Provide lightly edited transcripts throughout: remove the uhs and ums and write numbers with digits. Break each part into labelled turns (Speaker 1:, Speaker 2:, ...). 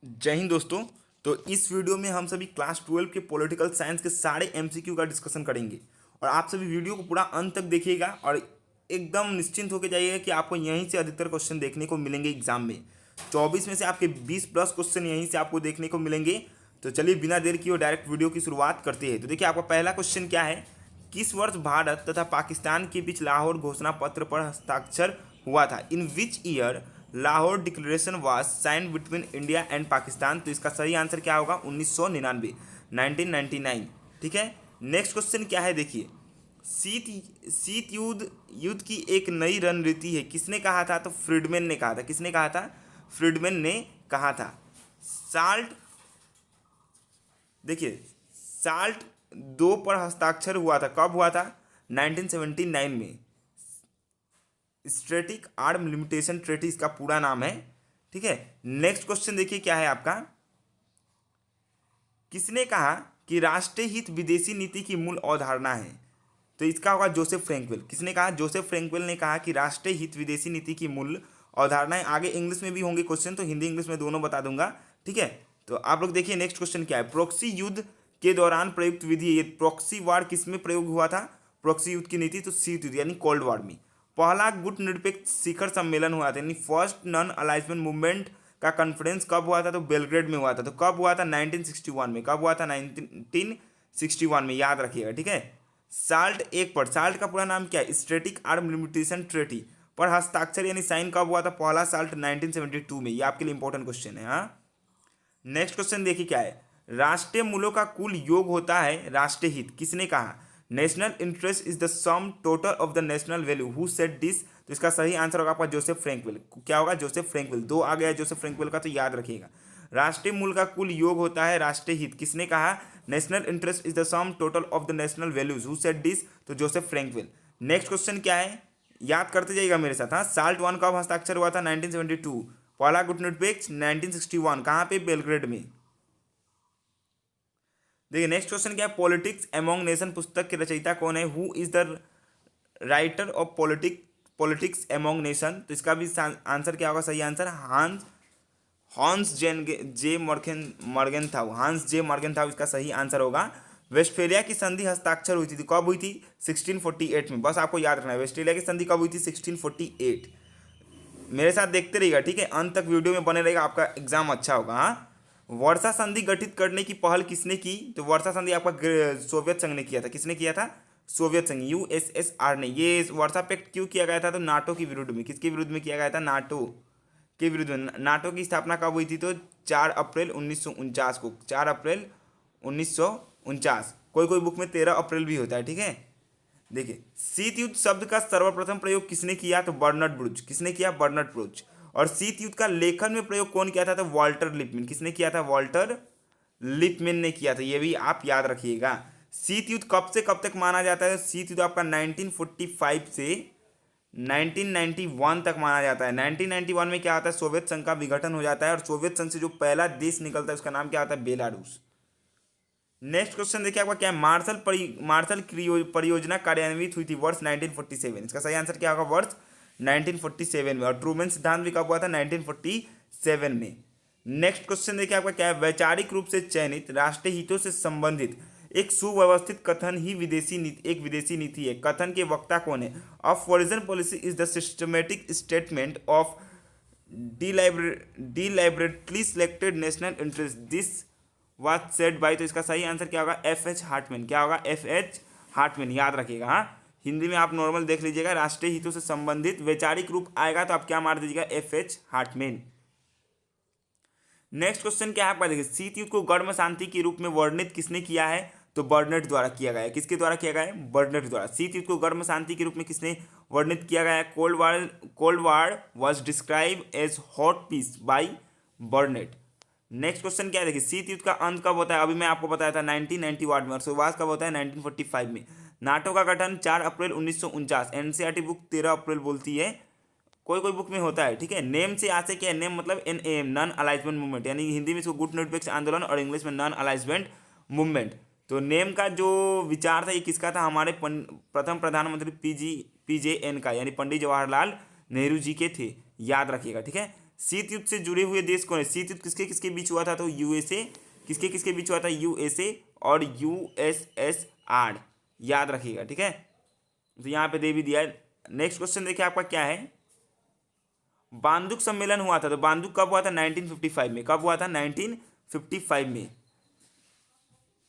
Speaker 1: जय हिंद दोस्तों। तो इस वीडियो में हम सभी क्लास 12 के पॉलिटिकल साइंस के सारे एमसीक्यू का डिस्कशन करेंगे और आप सभी वीडियो को पूरा अंत तक देखिएगा और एकदम निश्चिंत होकर जाइएगा कि आपको यहीं से अधिकतर क्वेश्चन देखने को मिलेंगे एग्जाम में। 24 में से आपके 20 प्लस क्वेश्चन यहीं से आपको देखने को मिलेंगे। तो चलिए बिना देर किए डायरेक्ट वीडियो की शुरुआत करते हैं। तो देखिए आपका पहला क्वेश्चन क्या है, किस वर्ष भारत तथा पाकिस्तान के बीच लाहौर घोषणा पत्र पर हस्ताक्षर हुआ था। In which year Lahore declaration was signed between India and Pakistan. तो इसका सही आंसर क्या होगा, 1999, 1999। ठीक है। नेक्स्ट क्वेश्चन क्या है, देखिए शीत युद्ध युद्ध की एक नई रणनीति है, किसने कहा था। तो फ्रीडमैन ने कहा था। किसने कहा था, फ्रीडमैन ने कहा था। साल्ट, देखिए साल्ट 2 पर हस्ताक्षर हुआ था, कब हुआ था, 1979 में। स्ट्रेटिक आर्म लिमिटेशन ट्रीटी इसका पूरा नाम है। ठीक है। नेक्स्ट क्वेश्चन देखिए क्या है आपका, किसने कहा कि राष्ट्रीय हित विदेशी नीति की मूल अवधारणा है। तो इसका होगा जोसेफ फ्रैंकलिन। किसने कहा, जोसेफ फ्रैंकलिन ने कहा कि राष्ट्रीय हित विदेशी नीति की मूल अवधारणा है। आगे इंग्लिश में भी होंगे क्वेश्चन, तो हिंदी इंग्लिश में दोनों बता दूंगा। ठीक है। तो आप लोग देखिए नेक्स्ट क्वेश्चन क्या है, प्रोक्सी युद्ध के दौरान प्रयुक्त विधि। ये प्रोक्सी वार किस में प्रयोग हुआ था, प्रोक्सी युद्ध की नीति, तो शीत युद्ध यानी कोल्ड वार में। पहला गुट निरपेक्ष शिखर सम्मेलन हुआ था यानी फर्स्ट नॉन अलाइजमेंट मूवमेंट का कॉन्फ्रेंस कब हुआ था, तो बेलग्रेड में हुआ था। तो कब हुआ था, 1961 में। कब हुआ था, 1961 में, याद रखिएगा। ठीक है। साल्ट एक पर, साल्ट का पूरा नाम क्या है, स्ट्रेटिक आर्म लिमिटेशन ट्रीटी पर हस्ताक्षर यानी साइन कब हुआ था, पहला साल्ट 1972 में। ये आपके लिए इंपॉर्टेंट क्वेश्चन है। हाँ। नेक्स्ट क्वेश्चन देखिए क्या है, राष्ट्रीय मूल्यों का कुल योग होता है राष्ट्रीय हित, किसने कहा। National interest is the sum total of the national value, who said this. तो इसका सही आंसर होगा आपका जोसेफ फ्रैंकलिन। क्या होगा, जोसेफ फ्रैंकलिन। 2 आ गया है जोसेफ फ्रैंकलिन का, तो याद रखिएगा। राष्ट्रीय मूल्य का कुल योग होता है राष्ट्रीय हित, किसने कहा। National interest is the sum total of the national values, who said this. तो जोसेफ फ्रैंकलिन। नेक्स्ट क्वेश्चन क्या है, याद करते जाइएगा मेरे साथ। हाँ, साल्ट 1 कब हस्ताक्षर हुआ था, 1972। पहला गुट निरपेक्ष 1961, कहाँ पे, बेलग्रेड में। देखिए नेक्स्ट क्वेश्चन क्या है, पॉलिटिक्स एमोंग नेशन पुस्तक के रचयिता कौन है, who is the writer of politics among nation. तो इसका भी आंसर क्या होगा, सही आंसर हॉन्स जे मॉर्गेनथाउ, हॉन्स जे मॉर्गेनथाउ इसका सही आंसर होगा। वेस्टफेलिया की संधि हस्ताक्षर हुई थी, तो कब हुई थी, 1648 में। बस आपको याद रखना है वेस्टफेलिया की संधि कब हुई थी, 1648। मेरे साथ देखते रहिएगा। ठीक है, अंत तक वीडियो में बने रहेगा, आपका एग्जाम अच्छा होगा। हाँ। वर्षा संधि गठित करने की पहल किसने की, तो वर्षा संधि आपका सोवियत संघ ने किया था। किसने किया था, सोवियत संघ, यूएसएसआर ने। ये वर्षा पैक्ट क्यों किया गया था, तो नाटो के विरुद्ध में। किसके विरुद्ध में किया गया था, नाटो के विरुद्ध में। नाटो की स्थापना कब हुई थी, तो 4 अप्रैल 1949 को, 4 अप्रैल 1949। कोई कोई बुक में 13 अप्रैल भी होता है। ठीक है। देखिए शीत युद्ध शब्द का सर्वप्रथम प्रयोग किसने किया, तो बर्नार्ड ब्रूच। किसने किया, बर्नार्ड ब्रूच। और शीत युद्ध का लेखन में प्रयोग कौन किया था, तो वॉल्टर लिपमैन। किसने किया था, वॉल्टर लिपमैन ने किया था। ये भी आप याद रखिएगा। शीत युद्ध कब से कब तक माना जाता है, शीत युद्ध आपका 1945 से 1991 तक माना जाता है। 1991 में क्या होता है, सोवियत संघ का विघटन हो जाता है और सोवियत संघ से जो पहला देश निकलता है उसका नाम क्या होता है, बेलारूस। नेक्स्ट क्वेश्चन देखिए आपका क्या है, मार्शल परियोजना कार्यान्वित हुई थी वर्ष 1947। इसका सही आंसर क्या होगा, वर्ष 1947 में। और ट्रूमैन सिद्धांत भी कब हुआ था, 1947 में। नेक्स्ट क्वेश्चन देखिए आपका क्या है, वैचारिक रूप से चयनित राष्ट्रीय हितों से संबंधित एक सुव्यवस्थित कथन ही एक विदेशी नीति है। कथन के वक्ता कौन है। A foreign policy is the systematic statement of deliberately selected national interest this was said by. तो इसका सही आंसर क्या होगा, एफ.एच. हार्टमैन। क्या होगा, एफ.एच. हार्टमैन, याद रखिएगा। हाँ, हिंदी में आप नॉर्मल देख लीजिएगा, राष्ट्रीय हितों से संबंधित वैचारिक रूप आएगा तो आप क्या मार दीजिएगा, एफ.एच. हार्टमैन। नेक्स्ट क्वेश्चन क्या है आपका, देखिए शीत युद्ध को गर्म शांति के रूप में वर्णित किसने किया है, तो बर्नर्ड द्वारा किया गया है। किसके द्वारा किया गया है, बर्नर्ड द्वारा। शीत युद्ध को गर्म शांति के रूप में किसने वर्णित किया गया है, cold war was describe as hot peace by Burnett. Next question क्या है, देखिए शीत युद्ध का अंत कब होता है, अभी मैं आपको बताया था 1991 में। और शुरुआत कब होता है, 1945 में। नाटो का गठन 4 अप्रैल 1949। एनसीईआरटी बुक 13 अप्रैल बोलती है, कोई कोई बुक में होता है। ठीक है। नेम से यहाँ से क्या है, नेम मतलब NAM, नॉन अलाइजमेंट मूवमेंट, यानी हिंदी में इसको गुट निरपेक्ष आंदोलन और इंग्लिश में नॉन अलाइजमेंट मूवमेंट। तो नेम का जो विचार था ये किसका था, हमारे प्रथम प्रधानमंत्री PJN का, यानी पंडित जवाहरलाल नेहरू जी के थे, याद रखिएगा। ठीक है। शीत युद्ध से जुड़े हुए देश कौन है? शीत युद्ध किसके किसके बीच हुआ था? तो यूएसए, किसके किसके बीच हुआ था? यूएसए और यूएसएसआर, याद रखिएगा, ठीक है। तो यहाँ पे दे भी दिया है। नेक्स्ट क्वेश्चन देखिए आपका क्या है, बांदुक सम्मेलन हुआ था, तो बांदुक कब हुआ था? 1955 में। कब हुआ था? 1955 में।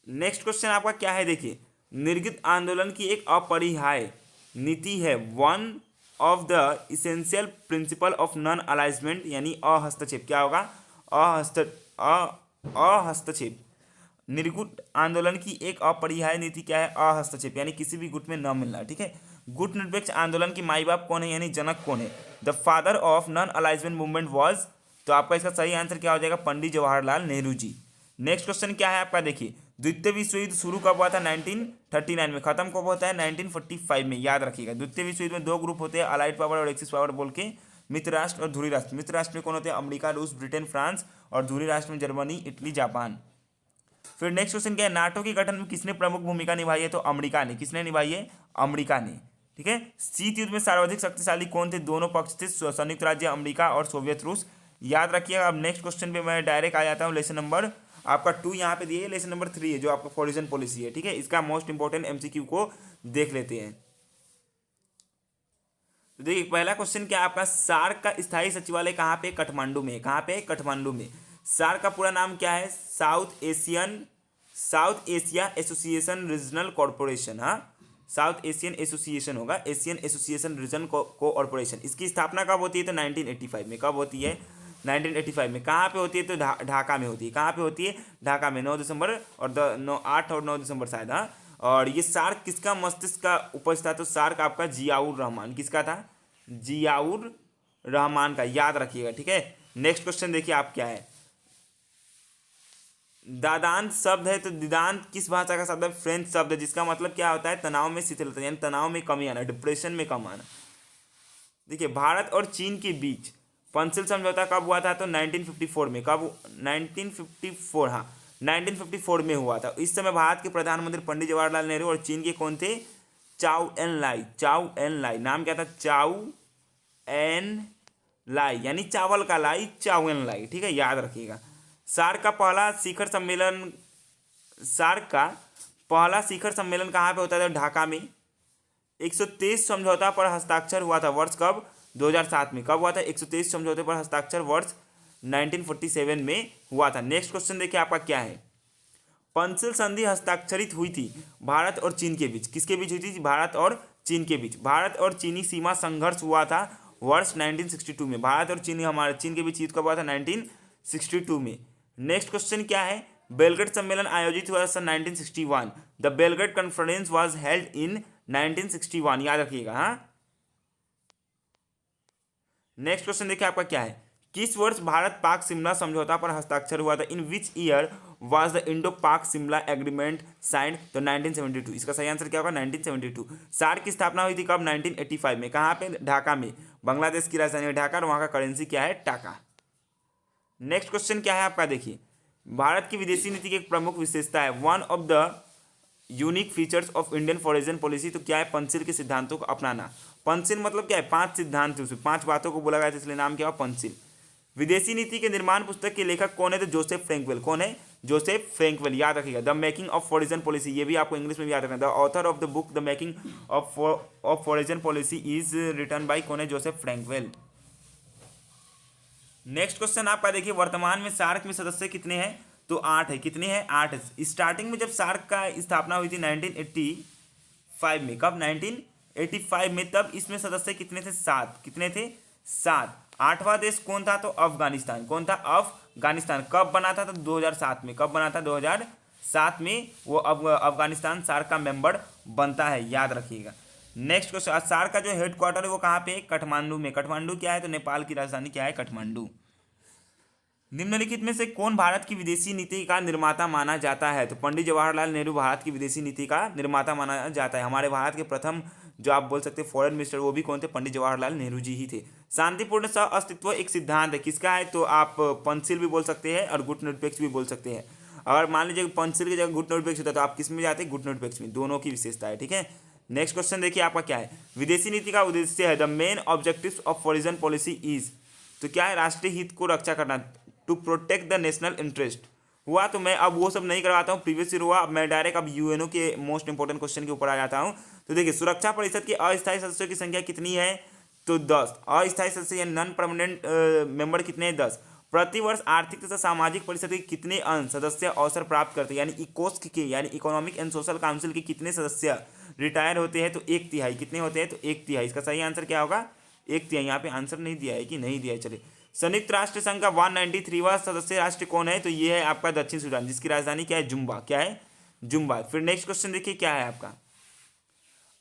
Speaker 1: नेक्स्ट क्वेश्चन आपका क्या है, देखिए, निर्गत आंदोलन की एक अपरिहार्य नीति है, one of the essential principle of non alignment, यानी अहस्तक्षेप। क्या होगा? अहस्तक्षेप। निर्गुट आंदोलन की एक अपरिहार्य नीति क्या है? अहस्तक्षेप, यानी किसी भी गुट में न मिलना, ठीक है। गुट निरपेक्ष आंदोलन के माई बाप कौन है, यानी जनक कौन है? The father of non alignment movement was, तो आपका इसका सही आंसर क्या हो जाएगा? पंडित जवाहरलाल नेहरू जी। नेक्स्ट क्वेश्चन क्या है आपका, देखिए, द्वितीय विश्व युद्ध शुरू कब हुआ था? 1939 में। खत्म कब होता है? 1945 में, याद रखिएगा। द्वितीय विश्व युद्ध में दो ग्रुप होते हैं, अलाइड पावर और एक्सिस पावर बोल के, मित्र राष्ट्र और धुरी राष्ट्र। मित्र राष्ट्र में कौन होते हैं? अमेरिका, रूस, ब्रिटेन, फ्रांस, और धुरी राष्ट्र में जर्मनी, इटली, जापान। फिर नेक्स्ट क्वेश्चन क्या है, नाटो के गठन में किसने प्रमुख भूमिका निभाई है? तो अमेरिका ने। किसने निभाई है? अमेरिका ने, ठीक है। शीत युद्ध में सर्वाधिक शक्तिशाली कौन थे? दोनों पक्ष थे, संयुक्त राज्य अमेरिका और सोवियत रूस, याद रखिएगा। अब नेक्स्ट क्वेश्चन पे मैं डायरेक्ट आ जाता हूँ। लेसन नंबर आपका 2 यहाँ पे दिए है, लेसन नंबर 3 है जो आपका फॉरेन पॉलिसी है, ठीक है। इसका मोस्ट इंपॉर्टेंट एमसीक्यू को देख लेते हैं। तो देखिए पहला क्वेश्चन क्या आपका, सार्क का स्थायी सचिवालय कहाँ पे? काठमांडू में। कहाँ पे? काठमांडू में। सार्क का पूरा नाम क्या है? South Asia association regional corporation. हाँ, साउथ एशियन एसोसिएशन होगा, एशियन एसोसिएशन रीजन कोऑपरेशन। इसकी स्थापना कब होती है? तो 1985 में। कब होती है? 1985 में। कहाँ पे होती है? तो ढाका में होती है। कहाँ पे होती है? ढाका में। 9 दिसंबर और 8 और 9 दिसंबर शायद। हाँ, और ये सार्क किसका मस्तिष्क का उपज था? तो सार्क आपका जियाउर रहमान। किसका था? जियाउर रहमान का, याद रखिएगा, ठीक है। नेक्स्ट क्वेश्चन देखिए आप क्या है, दादांत शब्द है, तो दिदांत किस भाषा का शब्द है? फ्रेंच शब्द है, जिसका मतलब क्या होता है? तनाव में शिथिलता, यानी तनाव में कमी आना, डिप्रेशन में कम आना। देखिए भारत और चीन के बीच पंचशील समझौता कब हुआ था? तो 1954 में। कब? 1954, हाँ 1954 में हुआ था। इस समय भारत के प्रधानमंत्री पंडित जवाहरलाल नेहरू और चीन के कौन थे? चाउ एन लाई। चाउ एन लाई, नाम क्या था? चाउ एन लाई, यानी चावल का लाई, चाउ एन लाई, ठीक है, याद रखिएगा। सार्क का पहला शिखर सम्मेलन कहाँ पे होता था? ढाका में। 123 समझौता पर हस्ताक्षर हुआ था, वर्ष कब? 2007 में। कब हुआ था? 123 समझौते पर हस्ताक्षर वर्ष 1947 में हुआ था। नेक्स्ट क्वेश्चन देखिए आपका क्या है, पंचशील संधि हस्ताक्षरित हुई थी भारत और चीन के बीच। किसके बीच हुई थी? भारत और चीन के बीच। भारत और चीनी सीमा संघर्ष हुआ था वर्ष 1962 में। भारत और चीन के बीच युद्ध कब हुआ था? 1962 में। नेक्स्ट क्वेश्चन क्या है, बेलग्रेड सम्मेलन आयोजित हुआ सन 1961। The Belgrade conference was held in 1961, याद रखिएगा। हाँ, नेक्स्ट क्वेश्चन देखिए आपका क्या है, किस वर्ष भारत पाक शिमला समझौता पर हस्ताक्षर हुआ था? In which year was the Indo Pak Shimla agreement signed? तो 1972। इसका सही आंसर क्या होगा? 1972। सार्क की स्थापना हुई थी कब? 1985 में। कहाँ पे? ढाका में। बांग्लादेश की राजधानी ढाका, और वहाँ का करेंसी क्या है? टाका। नेक्स्ट क्वेश्चन क्या है आपका, देखिए, भारत की विदेशी नीति की एक प्रमुख विशेषता है, one of the unique features of Indian foreign policy, तो क्या है? पंचशील के सिद्धांतों को अपनाना। पंचशील मतलब क्या है? 5 सिद्धांत, उसमें 5 बातों को बोला गया था, इसलिए नाम क्या हुआ? पंचशील। विदेशी नीति के निर्माण पुस्तक के लेखक कौन है? तो जोसेफ फ्रैंकवेल। कौन है? जोसेफ फ्रैंकवेल, याद रखिएगा। The making of foreign policy, ये भी आपको इंग्लिश में भी याद रखना। The author of the book the making of foreign policy is written by कौन है? जोसेफ फ्रैंकवेल। नेक्स्ट क्वेश्चन आपका देखिए, वर्तमान में सार्क में सदस्य कितने हैं? तो 8 है। कितने हैं? 8 है। स्टार्टिंग में जब सार्क का स्थापना हुई थी 1985 में। कब? 1985 में। तब इसमें सदस्य कितने थे? 7। कितने थे? 7। 8वां देश कौन था? तो अफगानिस्तान। कौन था? अफगानिस्तान। कब बना था? तो 2007 में। कब बना था? 2007 में वो अफगानिस्तान सार्क का मेंबर बनता है, याद रखिएगा। नेक्स्ट क्वेश्चन, सार्क का जो हेडक्वार्टर है वो कहाँ पे है? काठमांडू में। काठमांडू क्या है? तो नेपाल की राजधानी क्या है? काठमांडू। निम्नलिखित में से कौन भारत की विदेशी नीति का निर्माता माना जाता है? तो पंडित जवाहरलाल नेहरू भारत की विदेशी नीति का निर्माता माना जाता है। हमारे भारत के प्रथम जो आप बोल सकते हैं फॉरेन मिनिस्टर, वो भी कौन थे? पंडित जवाहरलाल नेहरू जी ही थे। शांतिपूर्ण सह अस्तित्व एक सिद्धांत है, किसका है? तो आप पंचशील भी बोल सकते हैं और गुट निरपेक्ष भी बोल सकते हैं। अगर मान लीजिए पंचशील की जगह गुट निरपेक्ष होता है तो आप किस में जाते हैं? गुट निरपेक्ष में। दोनों की विशेषता है, ठीक है। नेक्स्ट क्वेश्चन देखिए आपका क्या है, विदेशी नीति का उद्देश्य है, the main objectives of foreign policy is, तो क्या है, राष्ट्रीय हित को रक्षा करना, to protect the national interest हुआ। तो मैं अब वो सब नहीं करवाता हूँ, प्रीवियस ईयर हुआ। अब मैं डायरेक्ट अब यूएनओ के मोस्ट इंपॉर्टेंट क्वेश्चन के ऊपर आ जाता हूँ। तो देखिए, सुरक्षा परिषद के अस्थायी सदस्यों की संख्या कितनी है, तो 10। अस्थायी सदस्य या नॉन परमानेंट मेंबर कितने हैं, 10। प्रतिवर्ष आर्थिक तथा सामाजिक परिषद के कितने अंश सदस्य अवसर प्राप्त करते हैं, यानी इकोस्क के यानी इकोनॉमिक एंड सोशल काउंसिल के कितने सदस्य रिटायर होते हैं, तो 1/3। कितने होते हैं, तो 1/3। इसका सही आंसर क्या होगा, 1/3। यहाँ पे आंसर नहीं दिया है कि नहीं दिया है, चलिए। संयुक्त राष्ट्र संघ का 193वां सदस्य राष्ट्र कौन है, तो ये है आपका दक्षिण सूडान, जिसकी राजधानी क्या है, जुम्बा। क्या है, जुम्बा। फिर नेक्स्ट क्वेश्चन देखिए क्या है आपका,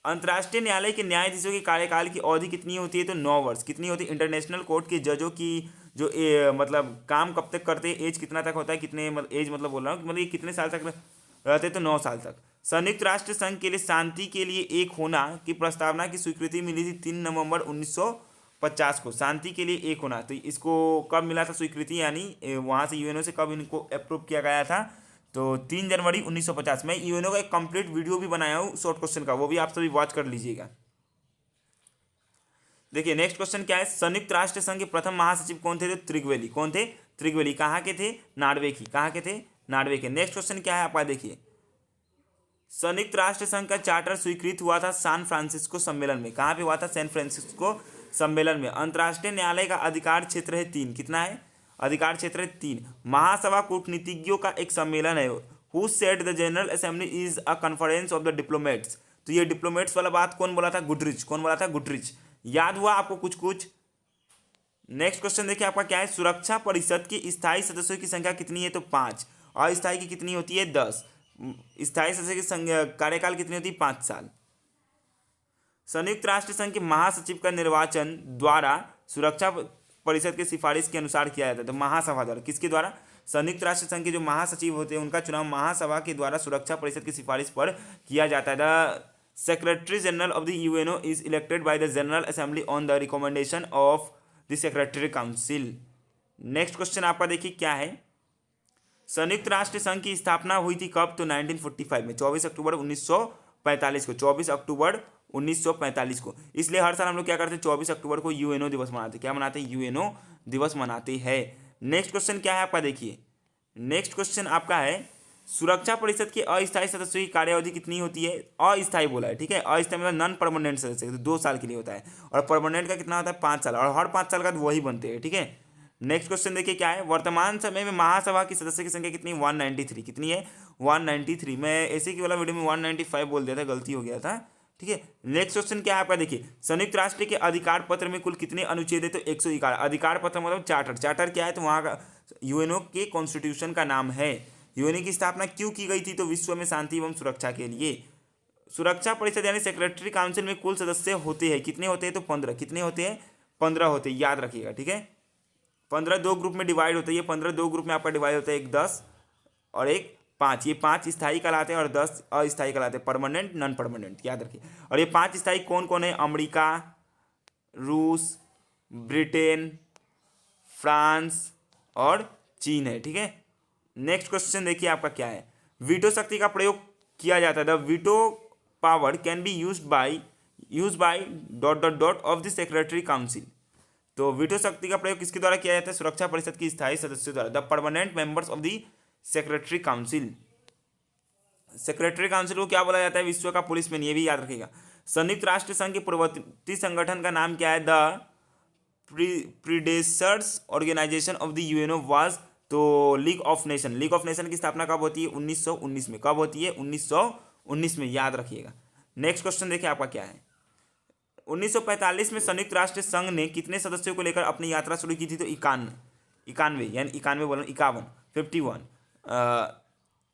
Speaker 1: अंतर्राष्ट्रीय न्यायालय के न्यायाधीशों के कार्यकाल की अवधि कितनी होती है, तो 9 वर्ष। कितनी होती है, इंटरनेशनल कोर्ट के जजों की जो मतलब काम कब तक करते हैं, एज कितना तक होता है, कितने एज मतलब बोल रहा हूँ, मतलब ये कितने साल तक रहते हैं, तो 9 साल तक। संयुक्त राष्ट्र संघ के लिए शांति के लिए एक होना की प्रस्तावना की स्वीकृति मिली थी 3 नवंबर 1950 को। शांति के लिए एक होना, तो इसको कब मिला था स्वीकृति, यानी वहाँ से यूएनओ से कब इनको अप्रूव किया गया था, तो 3 जनवरी 1950। मैं यूएनओ का एक कंप्लीट वीडियो भी बनाया हूँ शॉर्ट क्वेश्चन का, वो भी आप सभी वॉच कर लीजिएगा। देखिए नेक्स्ट क्वेश्चन क्या है, संयुक्त राष्ट्र संघ के प्रथम महासचिव कौन थे, तो त्रिगवेली। कौन थे, त्रिगवेली। कहाँ के थे, नार्वे की। कहाँ के थे, नार्वे के। नेक्स्ट क्वेश्चन क्या है आपका, देखिए संयुक्त राष्ट्र संघ का चार्टर स्वीकृत हुआ था सैन फ्रांसिस्को सम्मेलन में। कहाँ पे हुआ था, सैन फ्रांसिस्को सम्मेलन में। अंतर्राष्ट्रीय न्यायालय का अधिकार क्षेत्र है 3। कितना है, अधिकार क्षेत्र है 3। महासभा कूटनीतिज्ञों का एक सम्मेलन है। Who said the general assembly is a conference of the diplomats. तो ये डिप्लोमेट्स वाला बात कौन बोला था, गुटरिच। कौन बोला था, गुटरिच। याद हुआ आपको कुछ कुछ। नेक्स्ट क्वेश्चन देखिए आपका क्या है, सुरक्षा परिषद के स्थायी सदस्यों की संख्या कितनी है, तो 5। अस्थायी की कितनी होती है, 10। स्थायी सदस्य की कार्यकाल कितनी होती है, 5 साल। संयुक्त राष्ट्र संघ के महासचिव का निर्वाचन द्वारा सुरक्षा परिषद की सिफारिश के अनुसार किया जाता है, तो महासभा द्वारा। किसके द्वारा, संयुक्त राष्ट्र संघ के जो महासचिव होते हैं उनका चुनाव महासभा के द्वारा सुरक्षा परिषद की सिफारिश पर किया जाता है। The secretary general of the UNO is elected by the general assembly on the recommendation of the secretary council. Next question आपका देखिए क्या है, संयुक्त राष्ट्र संघ की स्थापना हुई थी कब, तो 1945 में, 24 अक्टूबर 1945 को। 24 अक्टूबर 1945 को। इसलिए हर साल हम लोग क्या करते हैं, 24 अक्टूबर को यूएनओ दिवस मनाते हैं। क्या मनाते हैं, यूएनओ दिवस मनाते हैं। नेक्स्ट क्वेश्चन क्या है आपका, देखिए नेक्स्ट क्वेश्चन आपका है, सुरक्षा परिषद के अस्थायी सदस्यों की कार्यावधि कितनी होती है। अस्थायी बोला है, ठीक है। अस्थायी मतलब नॉन परमानेंट सदस्य, तो 2 साल के लिए होता है। और परमानेंट का कितना होता है, 5 साल। और हर 5 साल का वही बनते हैं, ठीक है। नेक्स्ट क्वेश्चन देखिए क्या है, वर्तमान समय में महासभा की सदस्य की संख्या कितनी है, 193। कितनी है, 193। मैं ऐसे की वाला वीडियो में 195 बोल दिया था, गलती हो गया था, ठीक है। नेक्स्ट क्वेश्चन क्या है आपका, देखिए संयुक्त राष्ट्र के अधिकार पत्र में कुल कितने अनुच्छेद है, तो 111। अधिकार पत्र मतलब चार्टर। चार्टर क्या है, तो वहाँ का यूएनओ के कॉन्स्टिट्यूशन का नाम है। यूएनओ की स्थापना क्यों की गई थी, तो विश्व में शांति एवं सुरक्षा के लिए। सुरक्षा परिषद यानी सेक्रेटरी काउंसिल में कुल सदस्य होते हैं, कितने होते हैं, तो 15। कितने होते हैं, 15 होते हैं, याद रखिएगा, ठीक है। 15 2 ग्रुप में डिवाइड होता है। ये 15 2 ग्रुप में आपका डिवाइड होता है, एक 10 और एक 5। ये 5 स्थायी कहलाते हैं और 10 अस्थायी कहलाते हैं, परमानेंट नॉन परमानेंट, याद रखिए। और ये 5 स्थायी कौन कौन है, अमेरिका, रूस, ब्रिटेन, फ्रांस और चीन है, ठीक है। नेक्स्ट क्वेश्चन देखिए आपका क्या है, वीटो शक्ति का प्रयोग किया जाता है। The veto power can be used by dot dot dot of the secretary council. तो वीटो शक्ति का प्रयोग किसके द्वारा किया जाता है, सुरक्षा परिषद की स्थायी सदस्यों द्वारा। The permanent members of the secretary council. Secretary council को क्या बोला जाता है, विश्व का पुलिसमैन, ये भी याद रखिएगा। संयुक्त राष्ट्र संघ के पूर्ववर्ती संगठन का नाम क्या है, the predecessor's organisation of the UNO was, तो League of Nation. League of Nation की स्थापना कब होती है, 1919 में। कब होती है, 1919 में, याद रखिएगा। नेक्स्ट क्वेश्चन देखिए आपका क्या है, 1945 में संयुक्त राष्ट्र संघ ने कितने सदस्यों को लेकर अपनी यात्रा शुरू की थी, तो 91 यानी 91 बोला, 51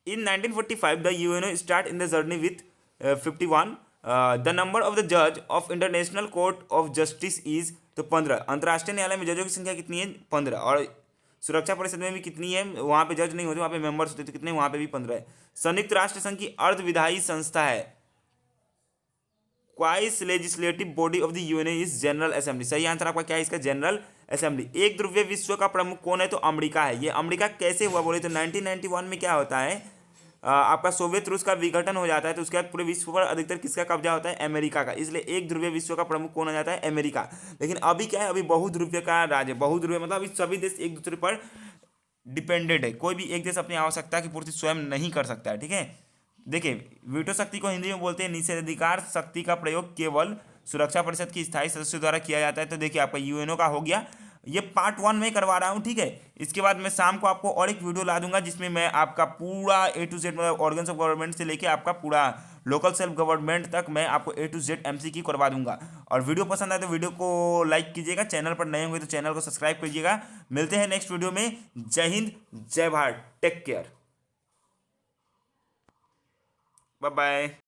Speaker 1: in 1945 the UNO start in the journey with 51। The number of the जज of International Court of Justice is, तो 15। अंतर्राष्ट्रीय न्यायालय में जजों की संख्या कितनी है, 15। और सुरक्षा परिषद में भी कितनी है, वहाँ पे जज नहीं होते, वहाँ पे मेंबर्स होते, तो कितने, वहाँ पे भी 15 है। संयुक्त राष्ट्र संघ की अर्धविधायी संस्था है, quasi legislative body of the UNO is General Assembly. सही आंसर आपका क्या है इसका, जनरल असेंबली। एक ध्रुवीय विश्व का प्रमुख कौन है, तो अमेरिका है। ये अमेरिका कैसे हुआ बोले तो 1991 में क्या होता है, आपका सोवियत रूस का विघटन हो जाता है तो उसके बाद पूरे विश्व पर अधिकतर किसका कब्जा होता है, अमेरिका का। इसलिए एक ध्रुवीय विश्व का प्रमुख कौन हो जाता है, अमेरिका। लेकिन अभी क्या है, अभी बहुध्रुवीय का राज है। बहुध्रुवीय मतलब अभी सभी देश एक दूसरे पर डिपेंडेंट है, कोई भी एक देश अपनी आवश्यकता की पूर्ति स्वयं नहीं कर सकता है, ठीक है। देखिए, वीटो शक्ति को हिंदी में बोलते हैं निषेधाधिकार शक्ति का प्रयोग केवल सुरक्षा परिषद की स्थायी सदस्यों द्वारा किया जाता है। तो देखिए आपका यूएनओ का हो गया, ये पार्ट 1 में करवा रहा हूँ, ठीक है। इसके बाद मैं शाम को आपको और एक वीडियो ला दूंगा जिसमें मैं आपका पूरा A to Z मतलब ऑर्गन्स ऑफ गवर्नमेंट से लेके आपका पूरा लोकल सेल्फ गवर्नमेंट तक मैं आपको A to Z MCQ करवा दूंगा। और वीडियो पसंद आए तो वीडियो को लाइक कीजिएगा, चैनल पर नए होंगे तो चैनल को सब्सक्राइब कीजिएगा। मिलते हैं नेक्स्ट वीडियो में। जय हिंद, जय Bharat, take care, bye bye.